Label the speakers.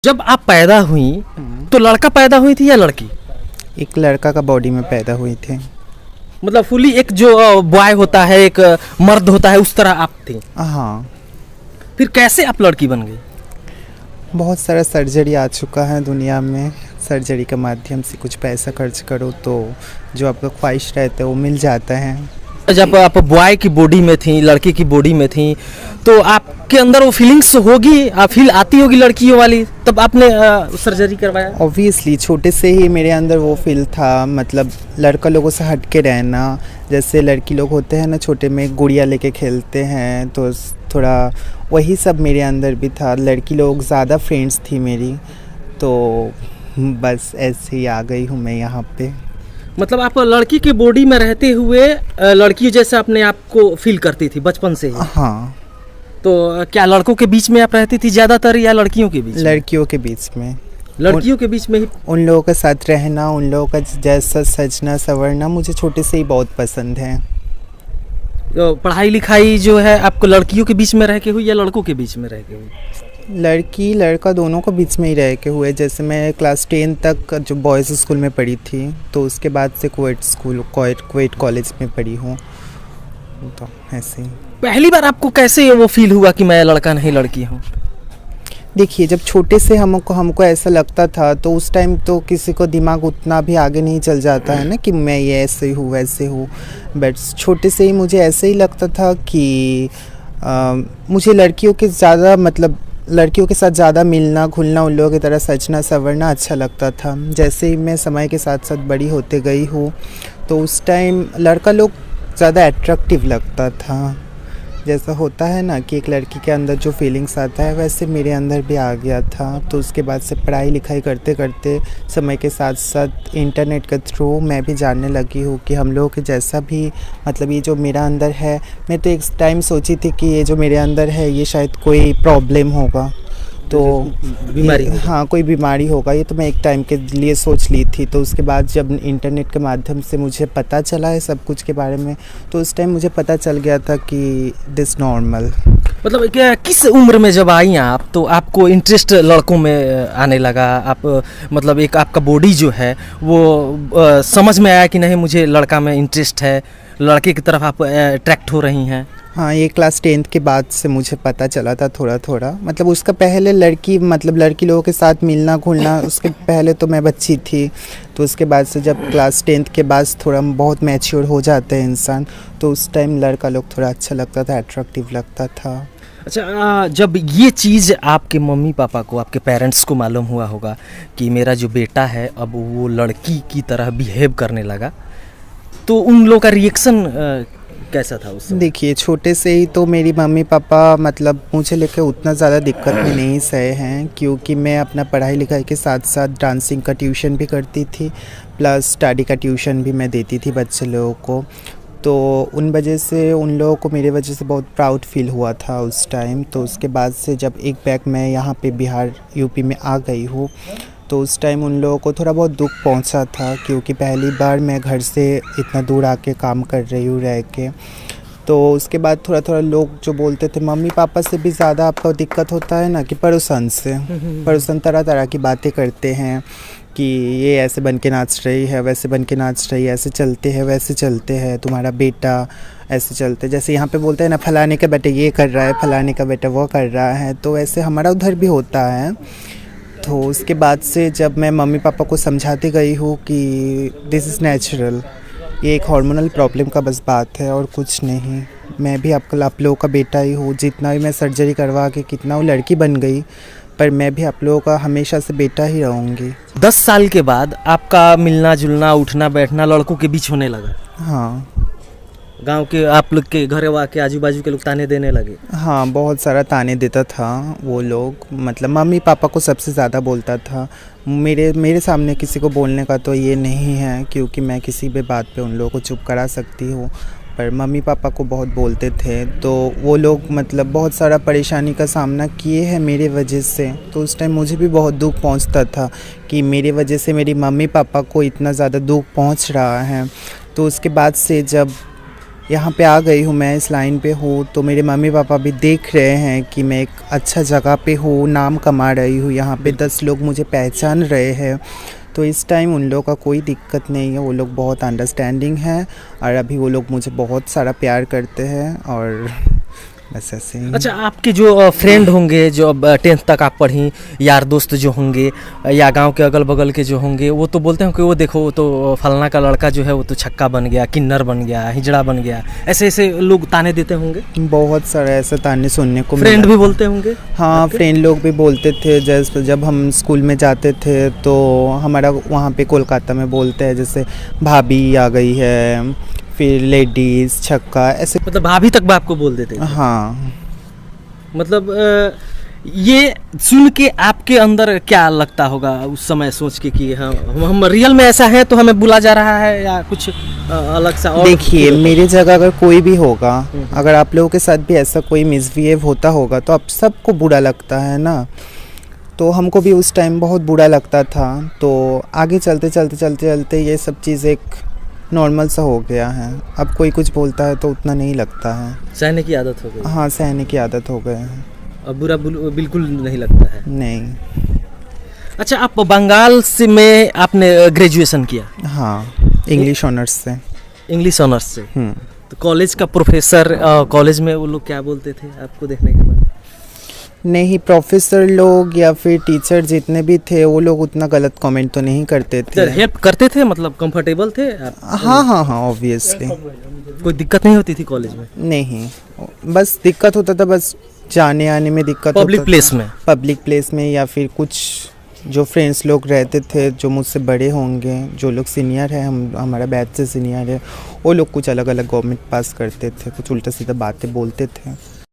Speaker 1: जब आप पैदा हुई तो लड़का पैदा हुई थी या लड़की?
Speaker 2: एक लड़का का बॉडी में पैदा हुई थी।
Speaker 1: मतलब फुली एक जो बॉय होता है, एक मर्द होता है, उस तरह आप थी।
Speaker 2: हाँ,
Speaker 1: फिर कैसे आप लड़की बन गई?
Speaker 2: बहुत सारा सर्जरी आ चुका है दुनिया में। सर्जरी के माध्यम से कुछ पैसा खर्च करो तो जो आपका ख्वाहिश रहता है वो मिल जाता है।
Speaker 1: जब आप बॉय की बॉडी में थी, लड़की की बॉडी में थी, तो आपके अंदर वो फीलिंग्स होगी, फील आती होगी लड़कियों वाली, तब आपने सर्जरी करवाया?
Speaker 2: ऑब्वियसली छोटे से ही मेरे अंदर वो फील था, मतलब लड़का लोगों से हट के रहना। जैसे लड़की लोग होते हैं ना, छोटे में गुड़िया लेके खेलते हैं, तो थोड़ा वही सब मेरे अंदर भी था। लड़की लोग ज़्यादा फ्रेंड्स थी मेरी, तो बस ऐसे ही आ गई हूँ मैं यहाँ पे।
Speaker 1: मतलब आप लड़की की बॉडी में रहते हुए लड़की जैसे अपने आप को फील करती थी बचपन से ही?
Speaker 2: हाँ।
Speaker 1: तो क्या लड़कों के बीच में आप रहती थी ज़्यादातर या लड़कियों के बीच?
Speaker 2: लड़कियों के बीच में।
Speaker 1: लड़कियों के बीच में ही?
Speaker 2: उन लोगों के साथ रहना, उन लोगों का जैसा सजना संवरना मुझे छोटे से ही बहुत पसंद है।
Speaker 1: तो पढ़ाई लिखाई जो है आपको लड़कियों के बीच में रह के हुई या लड़कों के बीच में रह के हुई?
Speaker 2: लड़की लड़का दोनों को बीच में ही रह के हुए। जैसे मैं क्लास 10 तक जो बॉयज़ स्कूल में पढ़ी थी, तो उसके बाद से क्वेट कॉलेज में पढ़ी हूँ, तो ऐसे ही।
Speaker 1: पहली बार आपको कैसे वो फील हुआ कि मैं लड़का नहीं लड़की हूँ?
Speaker 2: देखिए, जब छोटे से हमको ऐसा लगता था, तो उस टाइम तो किसी को दिमाग उतना भी आगे नहीं चल जाता है ना कि मैं ये ऐसे हूँ वैसे हूँ। बट छोटे से ही मुझे ऐसे ही लगता था कि मुझे लड़कियों के साथ ज़्यादा मिलना घुलना, उन लोगों की तरह सजना संवरना अच्छा लगता था। जैसे ही मैं समय के साथ साथ बड़ी होते गई हूँ, तो उस टाइम लड़का लोग ज़्यादा अट्रैक्टिव लगता था। जैसा होता है ना कि एक लड़की के अंदर जो फीलिंग्स आता है, वैसे मेरे अंदर भी आ गया था। तो उसके बाद से पढ़ाई लिखाई करते करते समय के साथ साथ इंटरनेट के थ्रू मैं भी जानने लगी हूँ कि हम लोगों के जैसा भी, मतलब ये जो मेरा अंदर है, मैं तो एक टाइम सोची थी कि ये जो मेरे अंदर है ये शायद कोई प्रॉब्लम होगा, तो
Speaker 1: बीमारी,
Speaker 2: हाँ कोई बीमारी होगा, ये तो मैं एक टाइम के लिए सोच ली थी। तो उसके बाद जब इंटरनेट के माध्यम से मुझे पता चला है सब कुछ के बारे में, तो उस टाइम मुझे पता चल गया था कि दिस नॉर्मल।
Speaker 1: मतलब क्या किस उम्र में जब आई आप तो आपको इंटरेस्ट लड़कों में आने लगा? आप मतलब एक आपका बॉडी जो है वो समझ में आया कि नहीं मुझे लड़का में इंटरेस्ट है, लड़के की तरफ आप अट्रैक्ट हो रही हैं?
Speaker 2: हाँ, ये क्लास 10th के बाद से मुझे पता चला था थोड़ा थोड़ा। मतलब उसका पहले लड़की लोगों के साथ मिलना घुलना, उसके पहले तो मैं बच्ची थी। तो उसके बाद से जब क्लास 10th के बाद थोड़ा बहुत मैच्योर हो जाता है इंसान, तो उस टाइम लड़का लोग थोड़ा अच्छा लगता था, अट्रैक्टिव लगता था।
Speaker 1: अच्छा, जब ये चीज़ आपके मम्मी पापा को, आपके पेरेंट्स को मालूम हुआ होगा कि मेरा जो बेटा है अब वो लड़की की तरह बिहेव करने लगा, तो उन लोगों का रिएक्शन कैसा था उस समय?
Speaker 2: देखिए, छोटे से ही तो मेरी मम्मी पापा मतलब मुझे लेकर उतना ज़्यादा दिक्कत में नहीं सहे हैं, क्योंकि मैं अपना पढ़ाई लिखाई के साथ साथ डांसिंग का ट्यूशन भी करती थी, प्लस स्टडी का ट्यूशन भी मैं देती थी बच्चे लोगों को। तो उन वजह से उन लोगों को मेरे वजह से बहुत प्राउड फील हुआ था उस टाइम। तो उसके बाद से जब एक बैग मैं यहाँ पे बिहार यूपी में आ गई हूँ, तो उस टाइम उन लोगों को थोड़ा बहुत दुख पहुंचा था, क्योंकि पहली बार मैं घर से इतना दूर आके काम कर रही हूँ रह के। तो उसके बाद थोड़ा थोड़ा लोग जो बोलते थे, मम्मी पापा से भी ज़्यादा आपका दिक्कत होता है ना कि पड़ोसन तरह तरह की बातें करते हैं कि ये ऐसे बन के नाच रही है, वैसे बन के नाच रही है, ऐसे चलते हैं वैसे चलते हैं, तुम्हारा बेटा ऐसे चलते, जैसे यहाँ पे बोलते हैं ना फलाने का बेटा ये कर रहा है, फलाने का बेटा वो कर रहा है, तो ऐसे हमारा उधर भी होता है। तो उसके बाद से जब मैं मम्मी पापा को समझाती गई हूँ कि दिस इज़ नेचुरल, ये एक हार्मोनल प्रॉब्लम का बस बात है और कुछ नहीं, मैं भी आप लोगों का बेटा ही हूँ। जितना भी मैं सर्जरी करवा के कितना वो लड़की बन गई, पर मैं भी आप लोगों का हमेशा से बेटा ही रहूँगी।
Speaker 1: 10 साल के बाद आपका मिलना जुलना उठना बैठना लड़कों के बीच होने लगा?
Speaker 2: हाँ।
Speaker 1: गांव के आप लोग के घर के आजू बाजू के लोग ताने देने लगे?
Speaker 2: हाँ, बहुत सारा ताने देता था वो लोग, मतलब मम्मी पापा को सबसे ज़्यादा बोलता था। मेरे सामने किसी को बोलने का तो ये नहीं है, क्योंकि मैं किसी भी बात पे उन लोगों को चुप करा सकती हूँ, पर मम्मी पापा को बहुत बोलते थे। तो वो लोग मतलब बहुत सारा परेशानी का सामना किए हैं मेरे वजह से। तो उस टाइम मुझे भी बहुत दुख पहुँचता था कि मेरे वजह से मेरी मम्मी पापा को इतना ज़्यादा दुख पहुँच रहा है। तो उसके बाद से जब यहाँ पे आ गई हूँ, मैं इस लाइन पे हूँ, तो मेरे मम्मी पापा भी देख रहे हैं कि मैं एक अच्छा जगह पे हूँ, नाम कमा रही हूँ, यहाँ पे 10 लोग मुझे पहचान रहे हैं। तो इस टाइम उन लोगों का कोई दिक्कत नहीं है, वो लोग बहुत अंडरस्टैंडिंग हैं और अभी वो लोग मुझे बहुत सारा प्यार करते हैं और बस ऐसे ही।
Speaker 1: अच्छा, आपके जो फ्रेंड होंगे, जो अब 10th तक आप पढ़ी, यार दोस्त जो होंगे या गांव के अगल बगल के जो होंगे, वो तो बोलते हैं कि वो देखो, वो तो फलना का लड़का जो है वो तो छक्का बन गया, किन्नर बन गया, हिजड़ा बन गया, ऐसे ऐसे लोग ताने देते होंगे।
Speaker 2: बहुत सारा ऐसा ताने सुनने को
Speaker 1: फ्रेंड
Speaker 2: मिला।
Speaker 1: भी बोलते होंगे।
Speaker 2: हाँ, फ्रेंड लोग भी बोलते थे। जैसे जब हम स्कूल में जाते थे तो हमारा वहाँ पे कोलकाता में बोलते हैं जैसे भाभी आ गई है, फिर लेडीज़ छक्का, ऐसे।
Speaker 1: मतलब भाभी तक बाप को बोल देते थे।
Speaker 2: हाँ,
Speaker 1: मतलब ये सुन के आपके अंदर क्या लगता होगा उस समय, सोच के कि हम रियल में ऐसा है तो हमें बुला जा रहा है, या कुछ अलग सा? और
Speaker 2: देखिए, मेरे जगह अगर कोई भी होगा, अगर आप लोगों के साथ भी ऐसा कोई मिसबिहेव होता होगा तो आप सबको बुरा लगता है ना। तो हमको भी उस टाइम बहुत बुरा लगता था। तो आगे चलते चलते चलते चलते ये सब चीज़ एक नॉर्मल सा हो गया है। अब कोई कुछ बोलता है तो उतना नहीं लगता है।
Speaker 1: सहने की आदत हो गई।
Speaker 2: हाँ, सहने की आदत हो गए हैं।
Speaker 1: अब बुरा बिल्कुल नहीं लगता है।
Speaker 2: नहीं।
Speaker 1: अच्छा, आप बंगाल से में आपने ग्रेजुएशन किया?
Speaker 2: हाँ, इंग्लिश ऑनर्स से।
Speaker 1: इंग्लिश ऑनर्स से। तो कॉलेज का प्रोफेसर, कॉलेज में वो लोग क्या बोलते थे आपको देखने के बाद?
Speaker 2: नहीं, प्रोफेसर लोग या फिर टीचर जितने भी थे वो लोग उतना गलत कमेंट तो नहीं करते थे।
Speaker 1: हेल्प करते थे, मतलब कंफर्टेबल थे आप?
Speaker 2: हाँ हाँ हाँ, ऑब्वियसली।
Speaker 1: कोई दिक्कत नहीं होती थी कॉलेज में?
Speaker 2: नहीं, बस दिक्कत होता था बस जाने आने में दिक्कत।
Speaker 1: पब्लिक प्लेस में?
Speaker 2: पब्लिक प्लेस में, या फिर कुछ जो फ्रेंड्स लोग रहते थे जो मुझसे बड़े होंगे, जो लोग सीनियर है, हमारा बैच से सीनियर है, वो लोग कुछ अलग अलग गवर्नमेंट पास करते थे, कुछ उल्टा सीधा बातें बोलते थे।